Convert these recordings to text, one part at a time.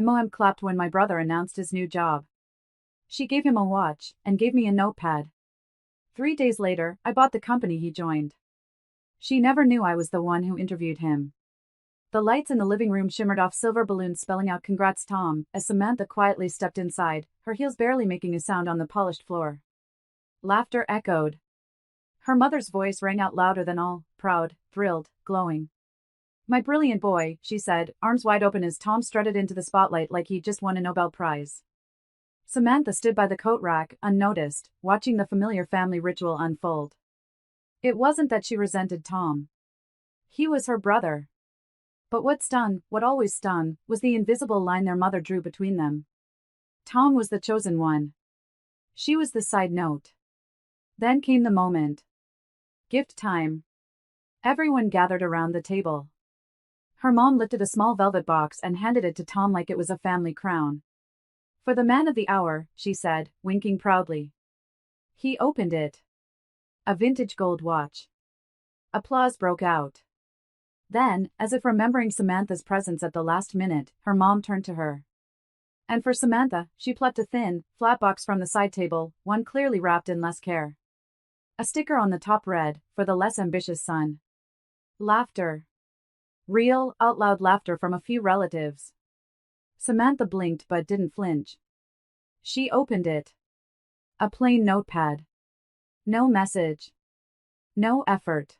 Mom clapped when my brother announced his new job. She gave him a watch and gave me a notepad. 3 days later, I bought the company he joined. She never knew I was the one who interviewed him. The lights in the living room shimmered off silver balloons spelling out "Congrats, Tom," as Samantha quietly stepped inside, her heels barely making a sound on the polished floor. Laughter echoed. Her mother's voice rang out louder than all, proud, thrilled, glowing. "My brilliant boy," she said, arms wide open as Tom strutted into the spotlight like he'd just won a Nobel Prize. Samantha stood by the coat rack, unnoticed, watching the familiar family ritual unfold. It wasn't that she resented Tom. He was her brother. But what always stung, was the invisible line their mother drew between them. Tom was the chosen one. She was the side note. Then came the moment. Gift time. Everyone gathered around the table. Her mom lifted a small velvet box and handed it to Tom like it was a family crown. "For the man of the hour," she said, winking proudly. He opened it. A vintage gold watch. Applause broke out. Then, as if remembering Samantha's presence at the last minute, her mom turned to her. And for Samantha, she plucked a thin, flat box from the side table, one clearly wrapped in less care. A sticker on the top read, "For the less ambitious son." Laughter. Real, out-loud laughter from a few relatives. Samantha blinked but didn't flinch. She opened it. A plain notepad. No message. No effort.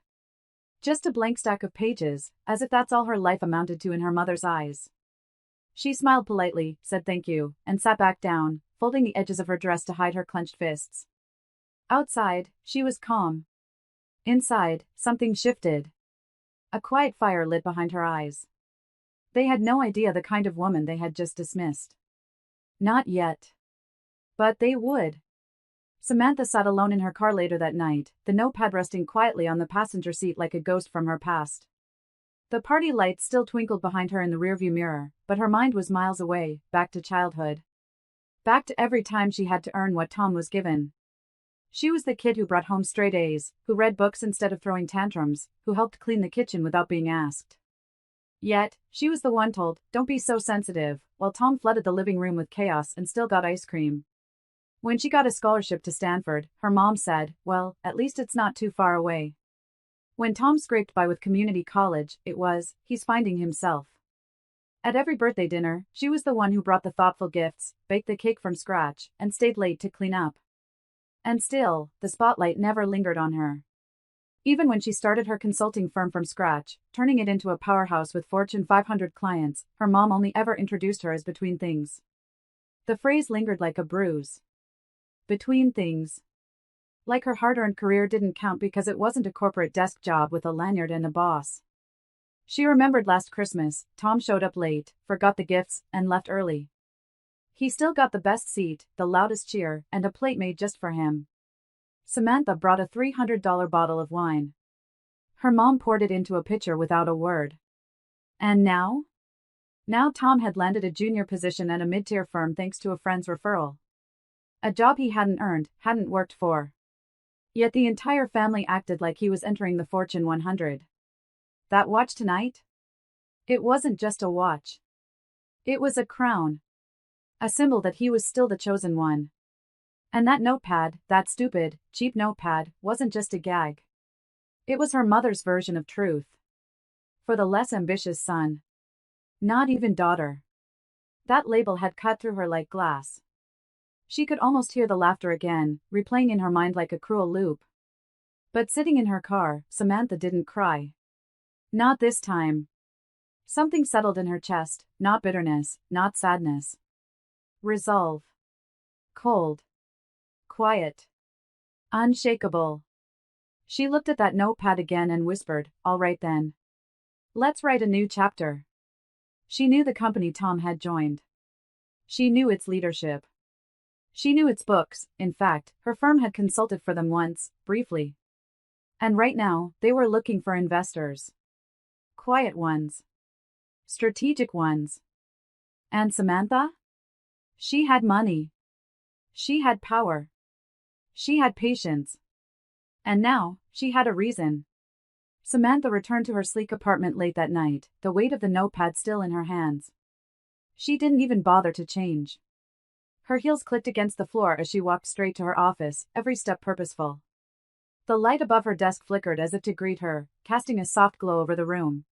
Just a blank stack of pages, as if that's all her life amounted to in her mother's eyes. She smiled politely, said thank you, and sat back down, folding the edges of her dress to hide her clenched fists. Outside, she was calm. Inside, something shifted. A quiet fire lit behind her eyes. They had no idea the kind of woman they had just dismissed. Not yet. But they would. Samantha sat alone in her car later that night, the notepad resting quietly on the passenger seat like a ghost from her past. The party lights still twinkled behind her in the rearview mirror, but her mind was miles away, back to childhood. Back to every time she had to earn what Tom was given. She was the kid who brought home straight A's, who read books instead of throwing tantrums, who helped clean the kitchen without being asked. Yet, she was the one told, "Don't be so sensitive," while Tom flooded the living room with chaos and still got ice cream. When she got a scholarship to Stanford, her mom said, "Well, at least it's not too far away." When Tom scraped by with community college, it was, "He's finding himself." At every birthday dinner, she was the one who brought the thoughtful gifts, baked the cake from scratch, and stayed late to clean up. And still, the spotlight never lingered on her. Even when she started her consulting firm from scratch, turning it into a powerhouse with Fortune 500 clients, her mom only ever introduced her as between things. The phrase lingered like a bruise. Between things. Like her hard-earned career didn't count because it wasn't a corporate desk job with a lanyard and a boss. She remembered last Christmas, Tom showed up late, forgot the gifts, and left early. He still got the best seat, the loudest cheer, and a plate made just for him. Samantha brought a $300 bottle of wine. Her mom poured it into a pitcher without a word. And now? Now Tom had landed a junior position at a mid-tier firm thanks to a friend's referral. A job he hadn't earned, hadn't worked for. Yet the entire family acted like he was entering the Fortune 100. That watch tonight? It wasn't just a watch. It was a crown. A symbol that he was still the chosen one. And that notepad, that stupid, cheap notepad, wasn't just a gag. It was her mother's version of truth. For the less ambitious son. Not even daughter. That label had cut through her like glass. She could almost hear the laughter again, replaying in her mind like a cruel loop. But sitting in her car, Samantha didn't cry. Not this time. Something settled in her chest, not bitterness, not sadness. Resolve. Cold. Quiet. Unshakable. She looked at that notepad again and whispered, "All right then. Let's write a new chapter." She knew the company Tom had joined. She knew its leadership. She knew its books, in fact, her firm had consulted for them once, briefly. And right now, they were looking for investors. Quiet ones. Strategic ones. And Samantha? She had money. She had power. She had patience. And now, she had a reason. Samantha returned to her sleek apartment late that night, the weight of the notepad still in her hands. She didn't even bother to change. Her heels clicked against the floor as she walked straight to her office, every step purposeful. The light above her desk flickered as if to greet her, casting a soft glow over the room.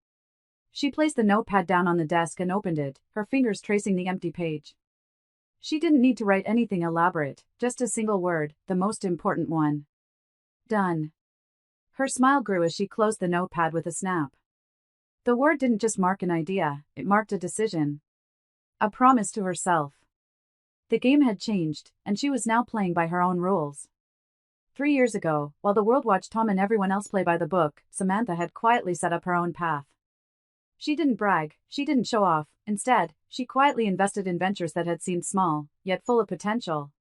She placed the notepad down on the desk and opened it, her fingers tracing the empty page. She didn't need to write anything elaborate, just a single word, the most important one. Done. Her smile grew as she closed the notepad with a snap. The word didn't just mark an idea, it marked a decision. A promise to herself. The game had changed, and she was now playing by her own rules. 3 years ago, while the world watched Tom and everyone else play by the book, Samantha had quietly set up her own path. She didn't brag, she didn't show off, instead, she quietly invested in ventures that had seemed small, yet full of potential.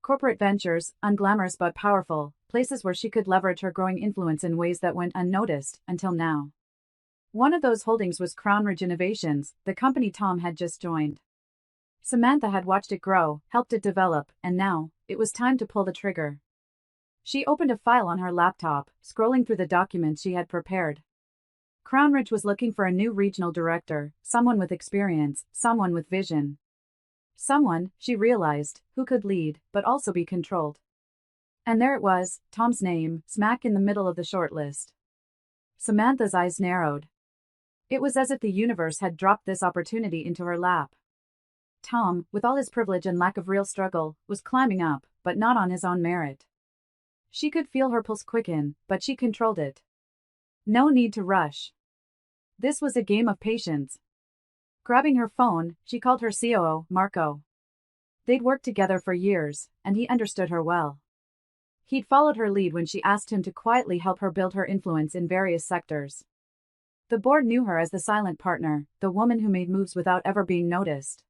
Corporate ventures, unglamorous but powerful, places where she could leverage her growing influence in ways that went unnoticed, until now. One of those holdings was Crown Ridge Innovations, the company Tom had just joined. Samantha had watched it grow, helped it develop, and now, it was time to pull the trigger. She opened a file on her laptop, scrolling through the documents she had prepared. Crown Ridge was looking for a new regional director, someone with experience, someone with vision. Someone, she realized, who could lead, but also be controlled. And there it was, Tom's name, smack in the middle of the shortlist. Samantha's eyes narrowed. It was as if the universe had dropped this opportunity into her lap. Tom, with all his privilege and lack of real struggle, was climbing up, but not on his own merit. She could feel her pulse quicken, but she controlled it. No need to rush. This was a game of patience. Grabbing her phone, she called her COO, Marco. They'd worked together for years, and he understood her well. He'd followed her lead when she asked him to quietly help her build her influence in various sectors. The board knew her as the silent partner, the woman who made moves without ever being noticed.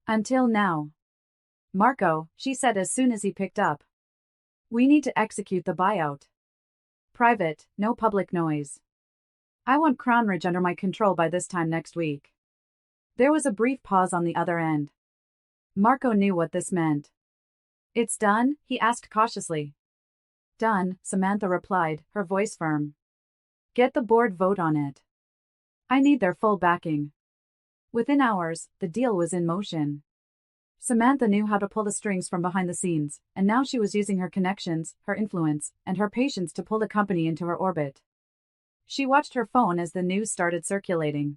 Until now. Marco, she said as soon as he picked up. We need to execute the buyout. Private, no public noise. I want Crown Ridge under my control by this time next week. There was a brief pause on the other end. Marco knew what this meant. It's done? He asked cautiously. Done, Samantha replied, her voice firm. Get the board vote on it. I need their full backing. Within hours, the deal was in motion. Samantha knew how to pull the strings from behind the scenes, and now she was using her connections, her influence, and her patience to pull the company into her orbit. She watched her phone as the news started circulating.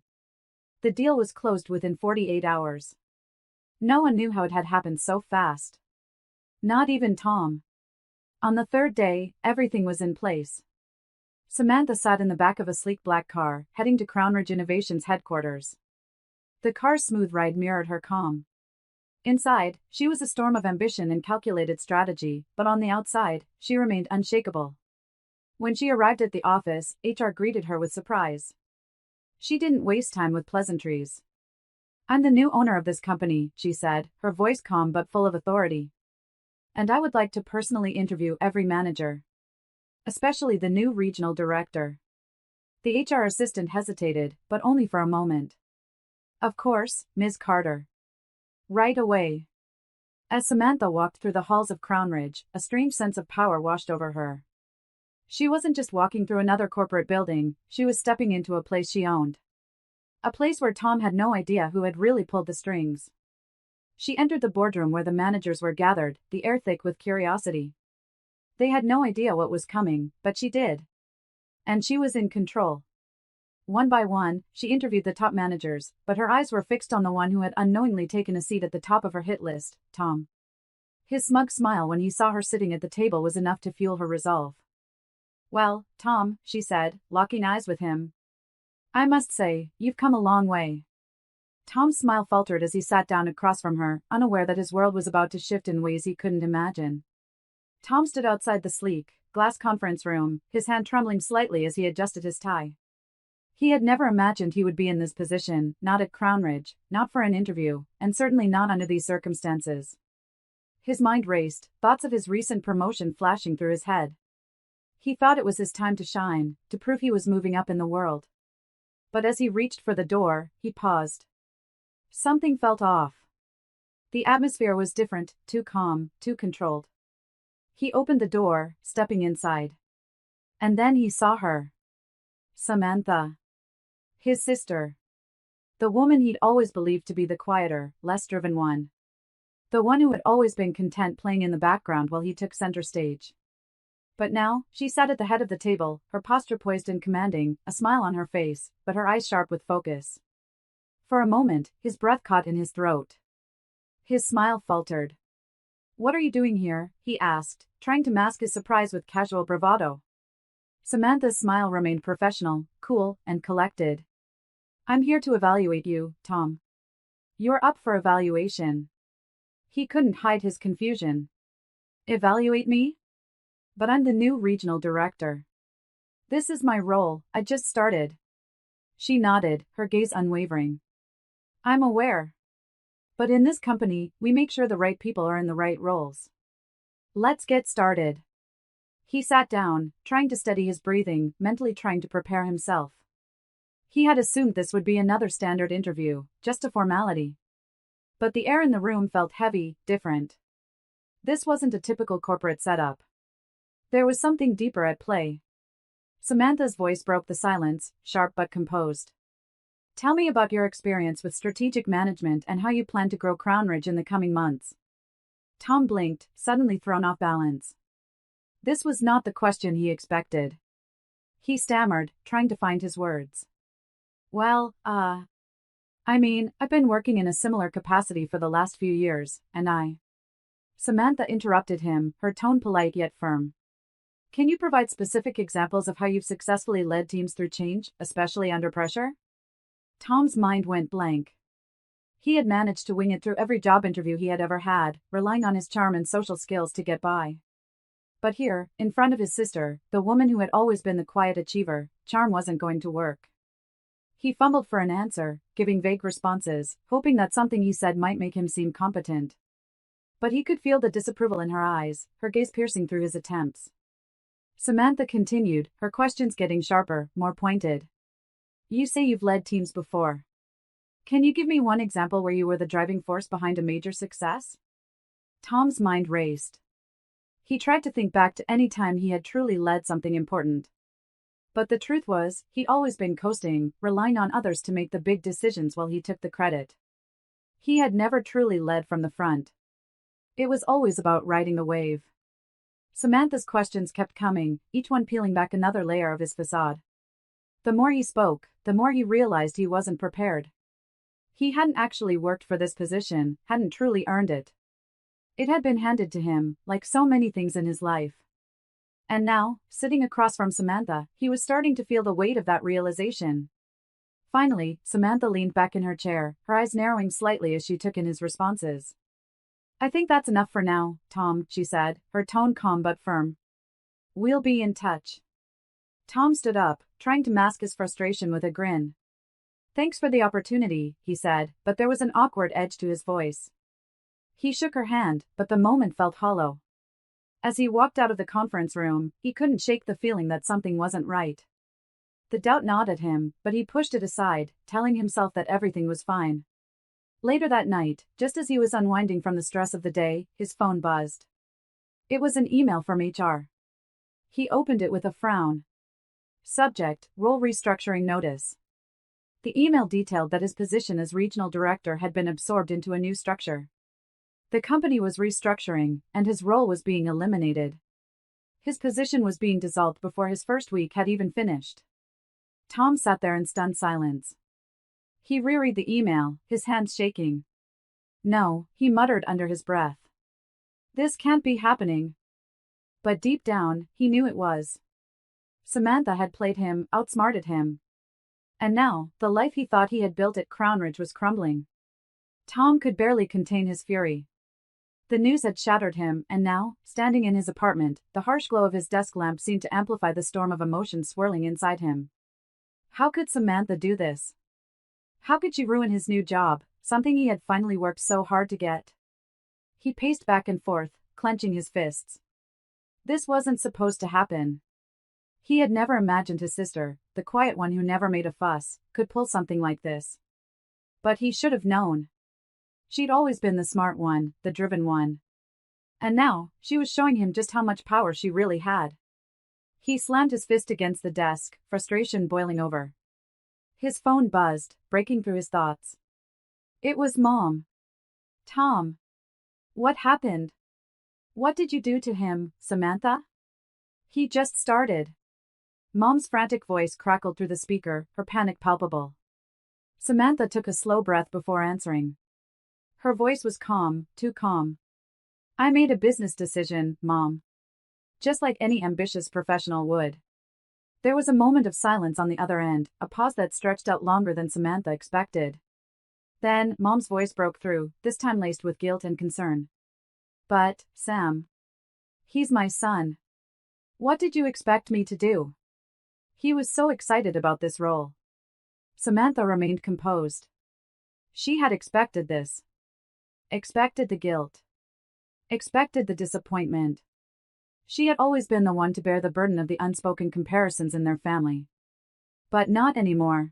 The deal was closed within 48 hours. No one knew how it had happened so fast. Not even Tom. On the third day, everything was in place. Samantha sat in the back of a sleek black car, heading to Crown Ridge Innovations headquarters. The car's smooth ride mirrored her calm. Inside, she was a storm of ambition and calculated strategy, but on the outside, she remained unshakable. When she arrived at the office, HR greeted her with surprise. She didn't waste time with pleasantries. I'm the new owner of this company, she said, her voice calm but full of authority. And I would like to personally interview every manager. Especially the new regional director. The HR assistant hesitated, but only for a moment. Of course, Ms. Carter. Right away. As Samantha walked through the halls of Crown Ridge, a strange sense of power washed over her. She wasn't just walking through another corporate building, she was stepping into a place she owned. A place where Tom had no idea who had really pulled the strings. She entered the boardroom where the managers were gathered, the air thick with curiosity. They had no idea what was coming, but she did. And she was in control. One by one, she interviewed the top managers, but her eyes were fixed on the one who had unknowingly taken a seat at the top of her hit list, Tom. His smug smile when he saw her sitting at the table was enough to fuel her resolve. Well, Tom, she said, locking eyes with him. I must say, you've come a long way. Tom's smile faltered as he sat down across from her, unaware that his world was about to shift in ways he couldn't imagine. Tom stood outside the sleek, glass conference room, his hand trembling slightly as he adjusted his tie. He had never imagined he would be in this position, not at Crown Ridge, not for an interview, and certainly not under these circumstances. His mind raced, thoughts of his recent promotion flashing through his head. He thought it was his time to shine, to prove he was moving up in the world. But as he reached for the door, he paused. Something felt off. The atmosphere was different, too calm, too controlled. He opened the door, stepping inside. And then he saw her. Samantha. His sister. The woman he'd always believed to be the quieter, less driven one. The one who had always been content playing in the background while he took center stage. But now, she sat at the head of the table, her posture poised and commanding, a smile on her face, but her eyes sharp with focus. For a moment, his breath caught in his throat. His smile faltered. "What are you doing here?" he asked, trying to mask his surprise with casual bravado. Samantha's smile remained professional, cool, and collected. "I'm here to evaluate you, Tom." "You're up for evaluation." He couldn't hide his confusion. "Evaluate me? But I'm the new regional director. This is my role, I just started." She nodded, her gaze unwavering. "I'm aware. But in this company, we make sure the right people are in the right roles. Let's get started." He sat down, trying to steady his breathing, mentally trying to prepare himself. He had assumed this would be another standard interview, just a formality. But the air in the room felt heavy, different. This wasn't a typical corporate setup. There was something deeper at play. Samantha's voice broke the silence, sharp but composed. "Tell me about your experience with strategic management and how you plan to grow Crown Ridge in the coming months." Tom blinked, suddenly thrown off balance. This was not the question he expected. He stammered, trying to find his words. "Well, I've been working in a similar capacity for the last few years, and I..." Samantha interrupted him, her tone polite yet firm. "Can you provide specific examples of how you've successfully led teams through change, especially under pressure?" Tom's mind went blank. He had managed to wing it through every job interview he had ever had, relying on his charm and social skills to get by. But here, in front of his sister, the woman who had always been the quiet achiever, charm wasn't going to work. He fumbled for an answer, giving vague responses, hoping that something he said might make him seem competent. But he could feel the disapproval in her eyes, her gaze piercing through his attempts. Samantha continued, her questions getting sharper, more pointed. "You say you've led teams before. Can you give me one example where you were the driving force behind a major success?" Tom's mind raced. He tried to think back to any time he had truly led something important. But the truth was, he'd always been coasting, relying on others to make the big decisions while he took the credit. He had never truly led from the front. It was always about riding the wave. Samantha's questions kept coming, each one peeling back another layer of his facade. The more he spoke, the more he realized he wasn't prepared. He hadn't actually worked for this position, hadn't truly earned it. It had been handed to him, like so many things in his life. And now, sitting across from Samantha, he was starting to feel the weight of that realization. Finally, Samantha leaned back in her chair, her eyes narrowing slightly as she took in his responses. "I think that's enough for now, Tom," she said, her tone calm but firm. "We'll be in touch." Tom stood up, trying to mask his frustration with a grin. "Thanks for the opportunity," he said, but there was an awkward edge to his voice. He shook her hand, but the moment felt hollow. As he walked out of the conference room, he couldn't shake the feeling that something wasn't right. The doubt gnawed at him, but he pushed it aside, telling himself that everything was fine. Later that night, just as he was unwinding from the stress of the day, his phone buzzed. It was an email from HR. He opened it with a frown. Subject: Role Restructuring Notice. The email detailed that his position as regional director had been absorbed into a new structure. The company was restructuring, and his role was being eliminated. His position was being dissolved before his first week had even finished. Tom sat there in stunned silence. He reread the email, his hands shaking. "No," he muttered under his breath. "This can't be happening." But deep down, he knew it was. Samantha had played him, outsmarted him. And now, the life he thought he had built at Crown Ridge was crumbling. Tom could barely contain his fury. The news had shattered him, and now, standing in his apartment, the harsh glow of his desk lamp seemed to amplify the storm of emotion swirling inside him. How could Samantha do this? How could she ruin his new job, something he had finally worked so hard to get? He paced back and forth, clenching his fists. This wasn't supposed to happen. He had never imagined his sister, the quiet one who never made a fuss, could pull something like this. But he should have known. She'd always been the smart one, the driven one. And now, she was showing him just how much power she really had. He slammed his fist against the desk, frustration boiling over. His phone buzzed, breaking through his thoughts. It was Mom. Tom. What happened? What did you do to him, Samantha? He just started. Mom's frantic voice crackled through the speaker, her panic palpable. Samantha took a slow breath before answering. Her voice was calm, too calm. I made a business decision, Mom. Just like any ambitious professional would. There was a moment of silence on the other end, a pause that stretched out longer than Samantha expected. Then, Mom's voice broke through, this time laced with guilt and concern. But, Sam. He's my son. What did you expect me to do? He was so excited about this role. Samantha remained composed. She had expected this. Expected the guilt. Expected the disappointment. She had always been the one to bear the burden of the unspoken comparisons in their family. But not anymore.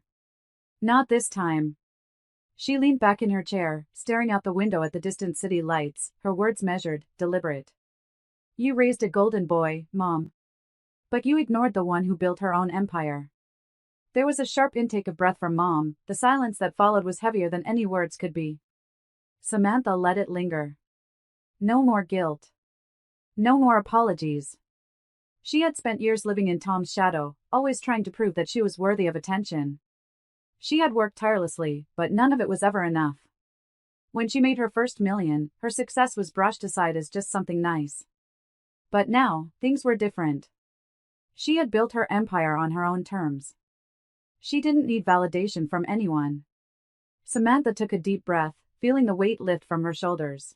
Not this time. She leaned back in her chair, staring out the window at the distant city lights, her words measured, deliberate. You raised a golden boy, Mom. But you ignored the one who built her own empire. There was a sharp intake of breath from Mom, the silence that followed was heavier than any words could be. Samantha let it linger. No more guilt. No more apologies. She had spent years living in Tom's shadow, always trying to prove that she was worthy of attention. She had worked tirelessly, but none of it was ever enough. When she made her first million, her success was brushed aside as just something nice. But now, things were different. She had built her empire on her own terms. She didn't need validation from anyone. Samantha took a deep breath, feeling the weight lift from her shoulders.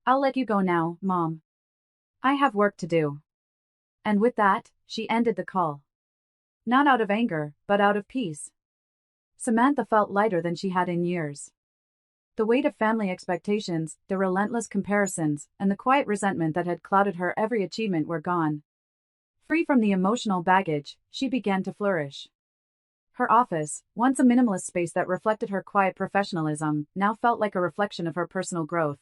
I'll let you go now, Mom. I have work to do. And with that, she ended the call. Not out of anger, but out of peace. Samantha felt lighter than she had in years. The weight of family expectations, the relentless comparisons, and the quiet resentment that had clouded her every achievement were gone. Free from the emotional baggage, she began to flourish. Her office, once a minimalist space that reflected her quiet professionalism, now felt like a reflection of her personal growth.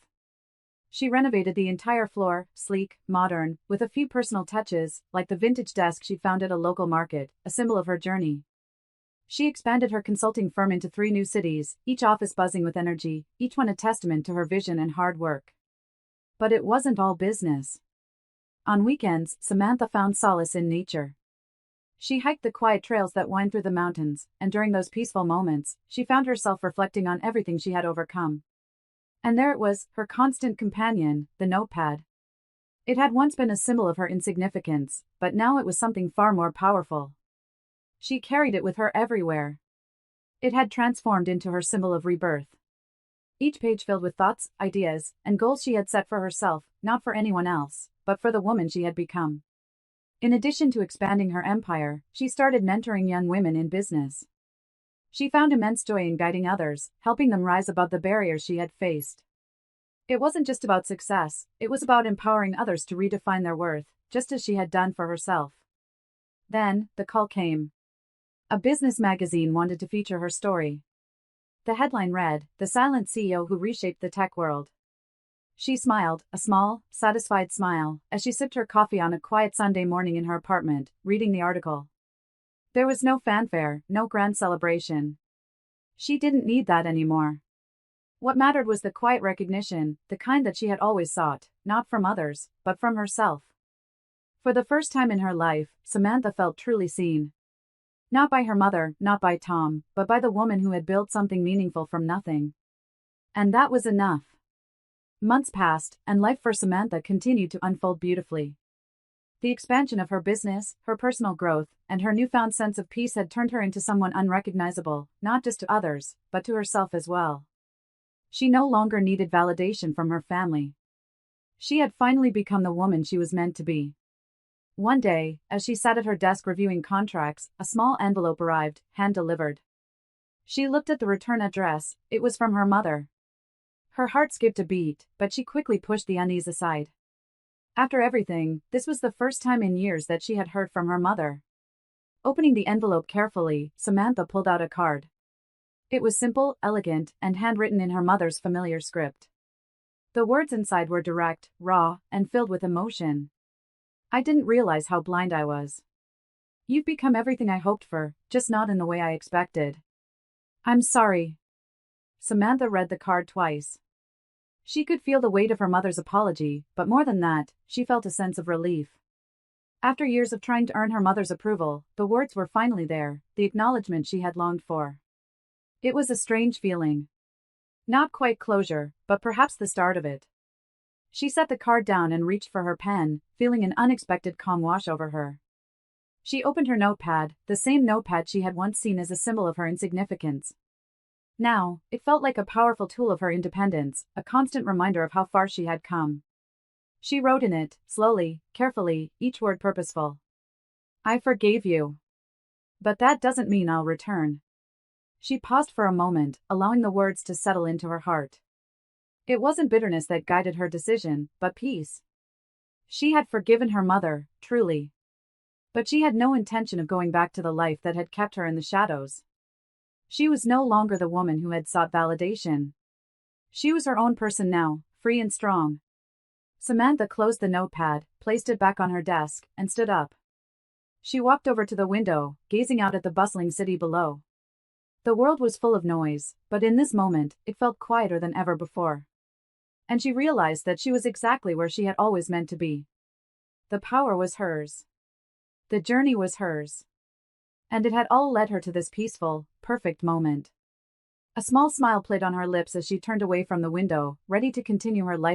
She renovated the entire floor, sleek, modern, with a few personal touches, like the vintage desk she found at a local market, a symbol of her journey. She expanded her consulting firm into 3 new cities, each office buzzing with energy, each one a testament to her vision and hard work. But it wasn't all business. On weekends, Samantha found solace in nature. She hiked the quiet trails that wind through the mountains, and during those peaceful moments, she found herself reflecting on everything she had overcome. And there it was, her constant companion, the notepad. It had once been a symbol of her insignificance, but now it was something far more powerful. She carried it with her everywhere. It had transformed into her symbol of rebirth. Each page filled with thoughts, ideas, and goals she had set for herself, not for anyone else, but for the woman she had become. In addition to expanding her empire, she started mentoring young women in business. She found immense joy in guiding others, helping them rise above the barriers she had faced. It wasn't just about success, it was about empowering others to redefine their worth, just as she had done for herself. Then, the call came. A business magazine wanted to feature her story. The headline read, "The Silent CEO Who Reshaped the Tech World." She smiled, a small, satisfied smile, as she sipped her coffee on a quiet Sunday morning in her apartment, reading the article. There was no fanfare, no grand celebration. She didn't need that anymore. What mattered was the quiet recognition, the kind that she had always sought, not from others, but from herself. For the first time in her life, Samantha felt truly seen. Not by her mother, not by Tom, but by the woman who had built something meaningful from nothing. And that was enough. Months passed, and life for Samantha continued to unfold beautifully. The expansion of her business, her personal growth, and her newfound sense of peace had turned her into someone unrecognizable, not just to others, but to herself as well. She no longer needed validation from her family. She had finally become the woman she was meant to be. One day, as she sat at her desk reviewing contracts, a small envelope arrived, hand-delivered. She looked at the return address. It was from her mother. Her heart skipped a beat, but she quickly pushed the unease aside. After everything, this was the first time in years that she had heard from her mother. Opening the envelope carefully, Samantha pulled out a card. It was simple, elegant, and handwritten in her mother's familiar script. The words inside were direct, raw, and filled with emotion. I didn't realize how blind I was. You've become everything I hoped for, just not in the way I expected. I'm sorry. Samantha read the card twice. She could feel the weight of her mother's apology, but more than that, she felt a sense of relief. After years of trying to earn her mother's approval, the words were finally there, the acknowledgement she had longed for. It was a strange feeling. Not quite closure, but perhaps the start of it. She set the card down and reached for her pen, feeling an unexpected calm wash over her. She opened her notepad, the same notepad she had once seen as a symbol of her insignificance. Now, it felt like a powerful tool of her independence, a constant reminder of how far she had come. She wrote in it, slowly, carefully, each word purposeful. I forgave you. But that doesn't mean I'll return. She paused for a moment, allowing the words to settle into her heart. It wasn't bitterness that guided her decision, but peace. She had forgiven her mother, truly. But she had no intention of going back to the life that had kept her in the shadows. She was no longer the woman who had sought validation. She was her own person now, free and strong. Samantha closed the notepad, placed it back on her desk, and stood up. She walked over to the window, gazing out at the bustling city below. The world was full of noise, but in this moment, it felt quieter than ever before. And she realized that she was exactly where she had always meant to be. The power was hers. The journey was hers. And it had all led her to this peaceful, perfect moment. A small smile played on her lips as she turned away from the window, ready to continue her life